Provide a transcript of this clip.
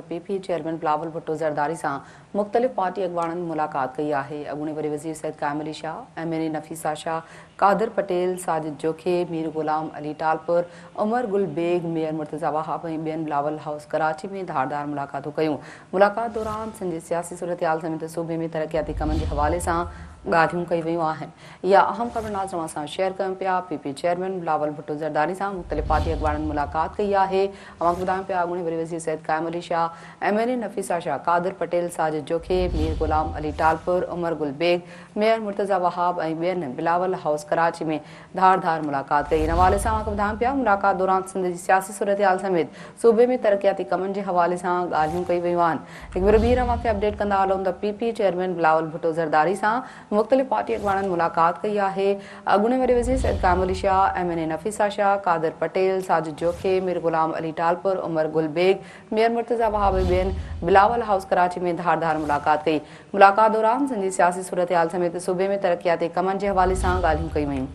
PP chairman Bilawal Bhutto Zardari से मुख्तलिफ party अगवाणनि मुलाकात कई है। अॻूणे वरी वज़ीर सैयद कामिल अली शाह, MNA नफ़ीसा शाह, कादिर पटेल, साजिद जोखे, मीर गुलाम अली टालपुर, उमर गुल बेग, मेयर मुर्तज़ा वहाब ऐं ॿियनि बिलावल हाउस कराची में धारदार मुलाकातूं कयूं। मुलाकात दौरान सिंध जी सियासी सूरतहाल समेत सूबे में तरक़ियाती कमनि जे हवाले सां ॻाल्हियूं कई वयूं आहिनि। इहा अहम ख़बर नाज़रनि सां शेयर कयूं पिया। पीपी चेयरमैन बिलावल भुट्टो ज़रदारी सां मुख़्तलिफ़ पार्टी अगवाणनि मुलाकात कई आहे। अवांखे ॿुधायूं पिया अॻूणे वरी वज़ीर सैयद कामिल अली शाह, MNA नफ़ीसा शाह, कादिर पटेल, साजिद जोखे, मीर गुलाम अली टालपुर, उमर गुल बेग, मेयर मुर्तज़ा वहाब ऐं ॿियनि बिलावल हाउस कराची में धारदार मुलाकात कई। इन हवाले सां अवांखे ॿुधायूं पिया मुलाकात दौरान सिंध जी सियासी सूरतहाल समेत सूबे में तरक़ियाती कमनि जे हवाले सां ॻाल्हियूं कई वयूं आहिनि। हिकु भेरो ॿीहर अवांखे अपडेट कंदा हलूं त पीपी चेयरमैन बिलावल भुट्टो ज़रदारी सां मुख़्तलिफ़ पार्टी अगवाणनि मुलाकात कई आहे। अॻूणे वरी वज़ीर सैयद कामिल अली शाह, MNA नफ़ीसा शाह, कादिर पटेल, साजिद जोखे, मीर गुलाम अली टालपुर, उमर गुल बेग, मेयर मुर्तज़ा वहाब ऐं ॿियनि बिलावल हाउस कराची में धारदार मुलाकात कई। मुलाकात दौरान सिंध जी सियासी सूरतहाल समेत सूबे में तरक़ियाती कमनि जे हवाले सां ॻाल्हियूं कई वयूं।